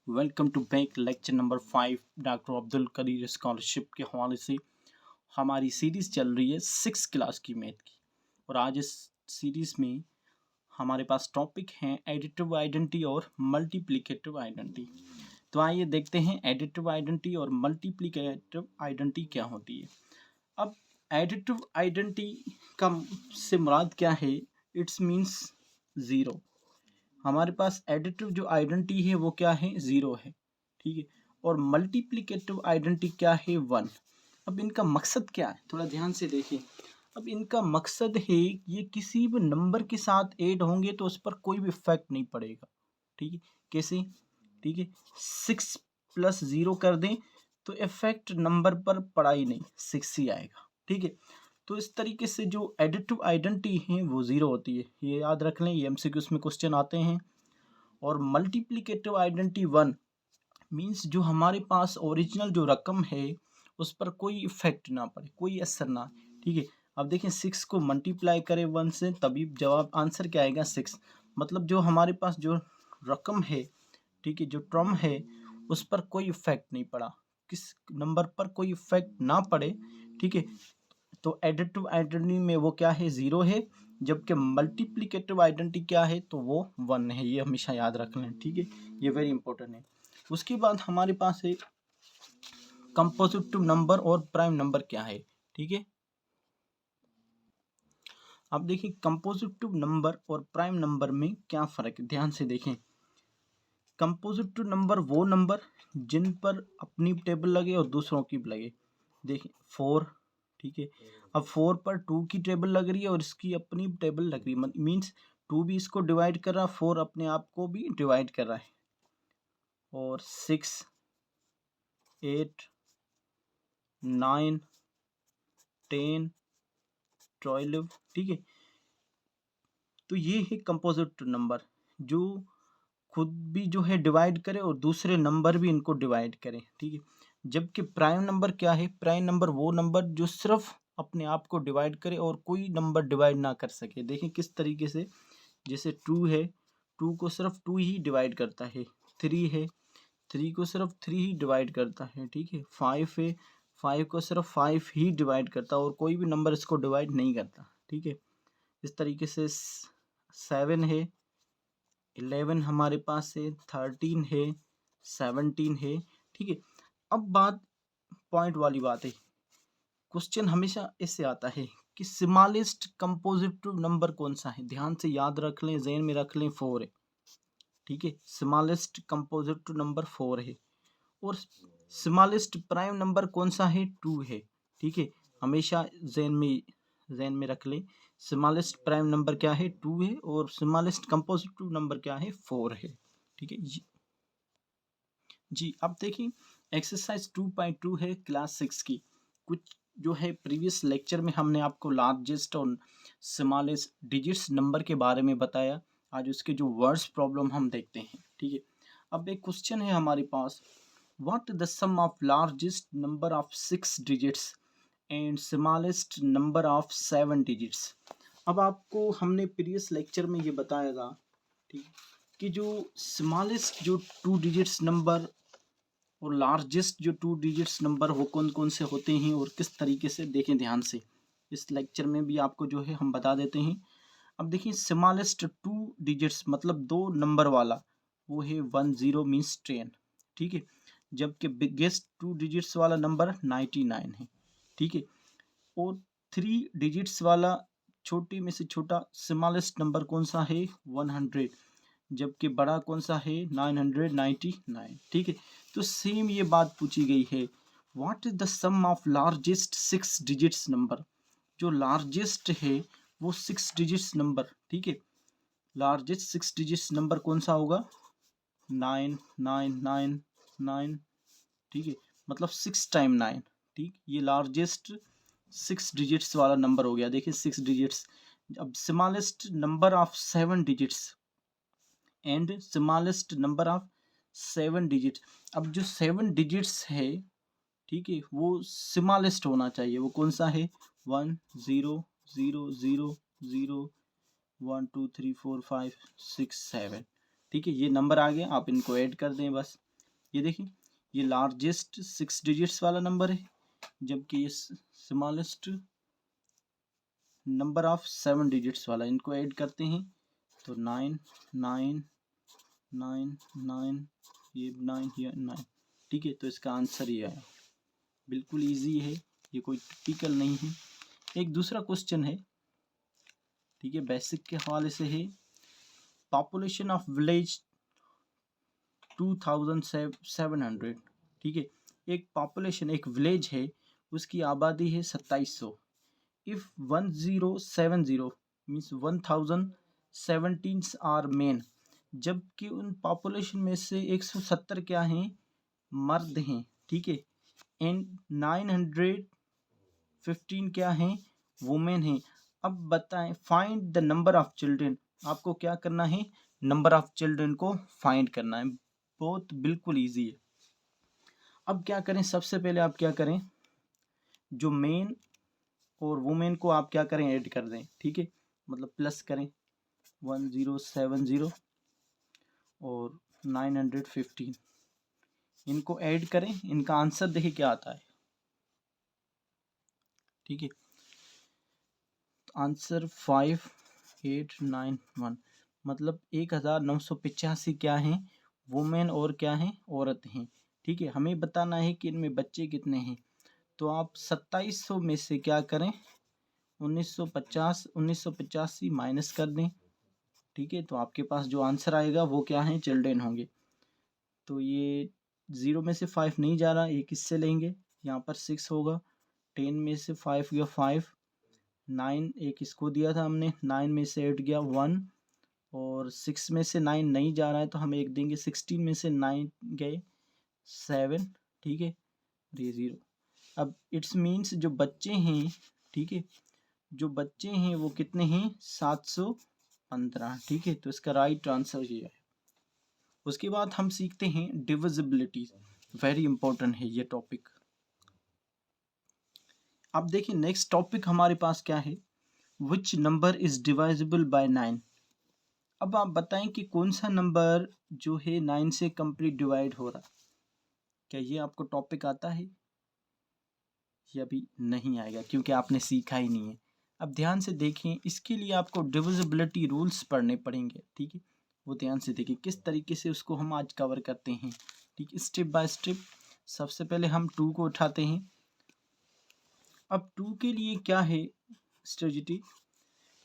Welcome to back lecture number 5 doctor Abdul Qadeer scholarship के हवाले से हमारी सीरीज़ चल रही है 6 क्लास की मैथ की। और आज इस सीरीज़ में हमारे पास टॉपिक हैं एडिटिव आइडेंटिटी और मल्टीप्लिकेटिव आइडेंटिटी। तो आइए देखते हैं एडिटिव आइडेंटिटी और मल्टीप्लिकेटिव आइडेंटिटी क्या होती है। अब एडिटिव आइडेंटिटी का से मुराद क्या है? It's means zero. हमारे पास एडिटिव जो आइडेंटिटी है वो क्या है? ज़ीरो है, ठीक है। और मल्टीप्लिकेटिव आइडेंटिटी क्या है? वन। अब इनका मकसद क्या है, थोड़ा ध्यान से देखिए। अब इनका मकसद है ये किसी भी नंबर के साथ ऐड होंगे तो उस पर कोई भी इफेक्ट नहीं पड़ेगा, ठीक है। कैसे? ठीक है, 6 + 0 कर दें तो इफेक्ट नंबर पर पड़ा ही नहीं, 6 ही आएगा, ठीक है। तो इस तरीके से जो एडिटिव आइडेंटिटी है वो ज़ीरो होती है, ये याद रख लें, ये एमसीक्यूज़ में क्वेश्चन आते हैं। और मल्टीप्लिकेटिव आइडेंटिटी वन मीन्स जो हमारे पास ओरिजिनल जो रकम है उस पर कोई इफेक्ट ना पड़े, कोई असर ना, ठीक है। अब देखें 6 को मल्टीप्लाई करें 1 से तभी जवाब आंसर क्या आएगा? 6। मतलब जो हमारे पास जो रकम है, ठीक है, जो टर्म है उस पर कोई इफेक्ट नहीं पड़ा, किस नंबर पर कोई इफेक्ट ना पड़े, ठीक है। तो एडिटिव आइडेंटिटी में वो क्या है? ज़ीरो है। जबकि मल्टीप्लिकेटिव आइडेंटिटी क्या है? तो वो वन है। ये हमेशा याद रख लें, ठीक है, ये वेरी इंपॉर्टेंट है। उसके बाद हमारे पास है कंपोजिटिव नंबर और प्राइम नंबर क्या है, ठीक है। अब देखिए कंपोजिटिव नंबर और प्राइम नंबर में क्या फ़र्क है, ध्यान से देखें। कंपोजिटिव नंबर वो नंबर जिन पर अपनी टेबल लगे और दूसरों की भी लगे। देखिए 4, ठीक है। अब 4 पर 2 की टेबल लग रही है और इसकी अपनी टेबल लग रही है, मीन्स 2 भी इसको डिवाइड कर रहा है, 4 अपने आप को भी डिवाइड कर रहा है। और 6, 8, 9, 10, 12, ठीक है। तो ये है कंपोजिटिव नंबर जो खुद भी जो है डिवाइड करे और दूसरे नंबर भी इनको डिवाइड करें, ठीक है। जबकि प्राइम नंबर क्या है? प्राइम नंबर वो नंबर जो सिर्फ अपने आप को डिवाइड करे और कोई नंबर डिवाइड ना कर सके। देखें किस तरीके से, जैसे 2 है, 2 को सिर्फ 2 ही डिवाइड करता है। 3 है, 3 को सिर्फ 3 ही डिवाइड करता है, ठीक है। 5 है, 5 को सिर्फ 5 ही डिवाइड करता है और कोई भी नंबर इसको डिवाइड नहीं करता, ठीक है। इस तरीके से 7 है, 11 हमारे पास है, 13 है, 17 है, ठीक है। अब बात पॉइंट वाली बात है, क्वेश्चन हमेशा इससे आता है कि स्मॉलेस्ट कंपोजिटिव नंबर कौन सा है? ध्यान से याद रख लें, ज़हन में रख लें, 4 है, ठीक है। स्मॉलेस्ट कंपोजिटिव नंबर 4 है। और स्मॉलेस्ट प्राइम नंबर कौन सा है? 2 है, ठीक है। हमेशा ज़हन में रख लें, स्मॉलेस्ट प्राइम नंबर क्या है? 2 है और स्मॉलेस्ट कंपोजिटिव नंबर क्या है? 4 है, ठीक है जी। अब देखिए एक्सरसाइज 2.2 है क्लास 6 की। कुछ जो है प्रीवियस लेक्चर में हमने आपको लार्जेस्ट और स्मॉलेस्ट डिजिट्स नंबर के बारे में बताया। आज उसके जो वर्ड्स प्रॉब्लम हम देखते हैं, ठीक है। अब एक क्वेश्चन है हमारे पास, what the sum of largest number of 6 digits and smallest number of 7 digits. अब आपको हमने प्रीवियस लेक्चर में ये बताया था, ठीक, कि जो स्मॉलेस्ट जो 2 डिजिट्स नंबर और लार्जेस्ट जो 2 डिजिट्स नंबर वो कौन कौन से होते हैं और किस तरीके से, देखें ध्यान से। इस लेक्चर में भी आपको जो है हम बता देते हैं। अब देखिए स्मॉलेस्ट 2 डिजिट्स मतलब 2 नंबर वाला वो है 10 मीन्स 10, ठीक है। जबकि बिगेस्ट 2 डिजिट्स वाला नंबर 99 है, ठीक है। और 3 डिजिट्स वाला छोटे में से छोटा स्मॉलेस्ट नंबर कौन सा है? 100। जबकि बड़ा कौन सा है? 999, ठीक है। तो सेम ये बात पूछी गई है, what is the sum of largest 6 digits number. जो लार्जेस्ट है वो 6 डिजिट्स नंबर, ठीक है। लार्जेस्ट 6 डिजिट्स नंबर कौन सा होगा? 9999, ठीक है। मतलब 6 टाइम 9, ठीक। ये लार्जेस्ट 6 डिजिट्स वाला नंबर हो गया। देखिए 6 डिजिट्स। अब smallest number of 7 digits and smallest number of 7 digit. अब जो 7 डिजिट्स है, ठीक है, वो स्मॉलेस्ट होना चाहिए। वो कौन सा है? 1 0 0 0 0 1 2 3 4 5 6 7, ठीक है। ये नंबर आ गए, आप इनको ऐड कर दें बस। ये देखिए, ये लार्जेस्ट 6 डिजिट्स वाला नंबर है, जबकि ये स्मॉलेस्ट नंबर ऑफ 7 डिजिट्स वाला। इनको ऐड करते हैं तो 9 9 9 9, ये 9, ये 9, ठीक है। तो इसका आंसर ये आया। बिल्कुल इजी है, ये कोई टिपिकल नहीं है। एक दूसरा क्वेश्चन है, ठीक है, बेसिक के हवाले से है। पॉपुलेशन ऑफ विलेज 2700, ठीक है। एक पॉपुलेशन, एक विलेज है, उसकी आबादी है 2700। इफ 1070 मीन्स 1017 आर मेन, जबकि उन पॉपुलेशन में से 170 क्या हैं, मर्द हैं, ठीक है। एंड 915 क्या हैं, वुमेन हैं। अब बताएं, find the number of children. आपको क्या करना है, नंबर ऑफ चिल्ड्रेन को फाइंड करना है। बहुत बिल्कुल इजी है। अब क्या करें, सबसे पहले आप क्या करें, जो मेन और वुमेन को आप क्या करें, ऐड कर दें, ठीक है, मतलब प्लस करें। 1070 और 915, इनको ऐड करें, इनका आंसर देखिए क्या आता है, ठीक है। आंसर 5891, मतलब 1985 क्या हैं, वुमेन और क्या हैं, औरत हैं, ठीक है। हमें बताना है कि इनमें बच्चे कितने हैं। तो आप 2700 में से क्या करें, 1985 माइनस कर दें, ठीक है। तो आपके पास जो आंसर आएगा वो क्या है, चिल्ड्रेन होंगे। तो ये 0 में से 5 नहीं जा रहा, ये किससे लेंगे, यहाँ पर 6 होगा। 10 में से 5 गया 5, 9 एक इसको दिया था हमने, 9 में से 8 गया 1, और 6 में से 9 नहीं जा रहा है तो हम एक देंगे। 16 में से 9 गए 7, ठीक है, ये 0। अब इट्स मीन्स जो बच्चे हैं, ठीक है, जो बच्चे हैं वो कितने हैं, 715, ठीक है। तो इसका राइट आंसर ये है। उसके बाद हम सीखते हैं डिविजिबिलिटी, वेरी इंपॉर्टेंट है ये टॉपिक। अब देखिए नेक्स्ट टॉपिक हमारे पास क्या है, विच नंबर इज डिवाइजिबल बाय 9। अब आप बताएं कि कौन सा नंबर जो है 9 से कंप्लीट डिवाइड हो रहा, क्या ये आपको टॉपिक आता है, ये अभी नहीं आएगा क्योंकि आपने सीखा ही नहीं है। अब ध्यान से देखें, इसके लिए आपको डिविजिबिलिटी रूल्स पढ़ने पड़ेंगे, ठीक है। वो ध्यान से देखिए किस तरीके से उसको हम आज कवर करते हैं, ठीक है, स्टेप बाय स्टेप। सबसे पहले हम 2 को उठाते हैं। अब 2 के लिए क्या है स्ट्रेटजी,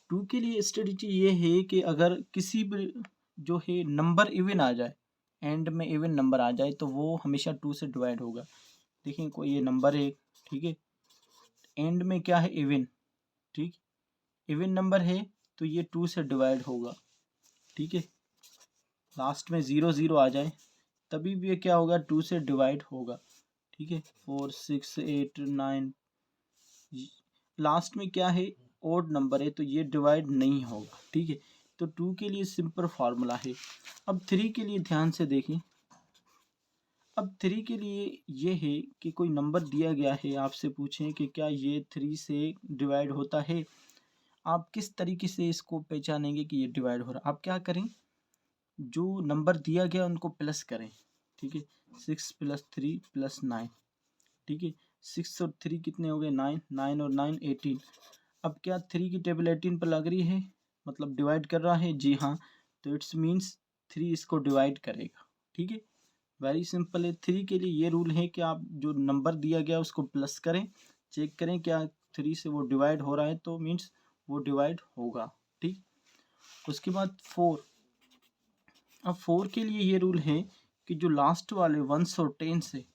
2 के लिए स्ट्रेटजी ये है कि अगर किसी भी जो है नंबर इवन आ जाए, एंड में इवन नंबर आ जाए, तो वो हमेशा 2 से डिवाइड होगा। देखिए कोई ये नंबर है, ठीक है, एंड में क्या है, इवन, ठीक, इवन नंबर है तो ये 2 से डिवाइड होगा, ठीक है। लास्ट में 0 0 आ जाए तभी भी ये क्या होगा, 2 से डिवाइड होगा, ठीक है। 4 6 8 9, लास्ट में क्या है, ओड नंबर है तो ये डिवाइड नहीं होगा, ठीक है। तो 2 के लिए सिंपल फार्मूला है। अब 3 के लिए ध्यान से देखें। अब 3 के लिए ये है कि कोई नंबर दिया गया है, आपसे पूछें कि क्या ये 3 से डिवाइड होता है। आप किस तरीके से इसको पहचानेंगे कि ये डिवाइड हो रहा है। आप क्या करें, जो नंबर दिया गया उनको प्लस करें, ठीक है। 6 + 3 + 9, ठीक है। 6 और 3 कितने हो गए, 9, 9 और 9 18। अब क्या 3 की टेबल 18 पर लग रही है, मतलब डिवाइड कर रहा है, जी हाँ। तो इट्स मीन्स 3 इसको डिवाइड करेगा, ठीक है। वेरी सिंपल है। 3 के लिए ये रूल है कि आप जो नंबर दिया गया उसको प्लस करें, चेक करें क्या 3 से वो डिवाइड हो रहा है, तो मीन्स वो डिवाइड होगा, ठीक। उसके बाद 4। अब 4 के लिए ये रूल है कि जो लास्ट वाले 1 और 10 से,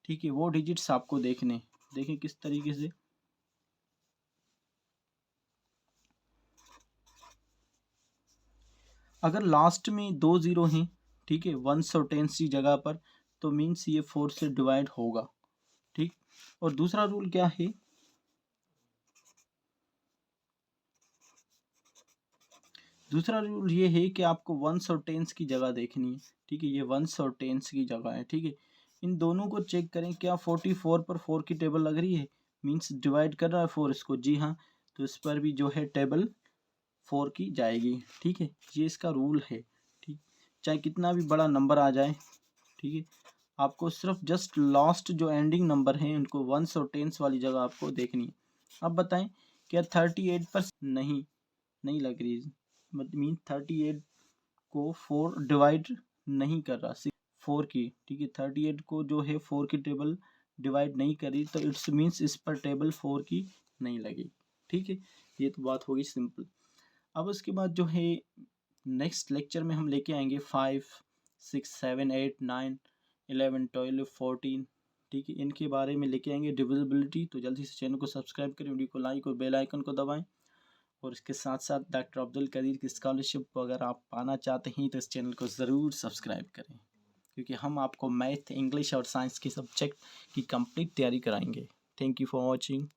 ठीक है, वो डिजिट्स आपको देखने, देखें किस तरीके से। अगर लास्ट में 2 0 हैं, ठीक है, 1 और 10 की जगह पर, तो मीन्स ये 4 से डिवाइड होगा, ठीक। और दूसरा रूल क्या है, दूसरा रूल ये है कि आपको 1 और 10 की जगह देखनी है, ठीक है। ये 1 और 10 की जगह है, ठीक है। इन दोनों को चेक करें, क्या 44 पर 4 की टेबल लग रही है, मीन्स डिवाइड कर रहा है 4 इसको, जी हाँ। तो इस पर भी जो है टेबल 4 की जाएगी, ठीक है। ये इसका रूल है, ठीक। चाहे कितना भी बड़ा नंबर आ जाए, ठीक है, आपको सिर्फ जस्ट लास्ट जो एंडिंग नंबर हैं उनको वंस और टेंस वाली जगह आपको देखनी है। अब बताएं क्या 38 पर नहीं लग रही, मतलब मीन 38 को 4 डिवाइड नहीं कर रहा, 4 की, ठीक है, 38 को जो है 4 की टेबल डिवाइड नहीं करी, तो इट्स मीन्स इस पर टेबल 4 की नहीं लगी। ठीक है, ये तो बात होगी सिंपल। अब उसके बाद जो है नेक्स्ट लेक्चर में हम लेके आएंगे 5, 6, 7, 8, 9, 11, 12, 14, ठीक है, इनके बारे में लेके आएंगे डिविजिबिलिटी। तो जल्दी से चैनल को सब्सक्राइब करें, वीडियो को लाइक और बेल आइकन को दबाएं, और इसके साथ साथ डॉक्टर अब्दुल कदीर की स्कॉलरशिप को अगर आप पाना चाहते हैं तो इस चैनल को ज़रूर सब्सक्राइब करें, क्योंकि हम आपको मैथ, इंग्लिश और साइंस के सब्जेक्ट की कंप्लीट तैयारी कराएंगे। Thank you for watching.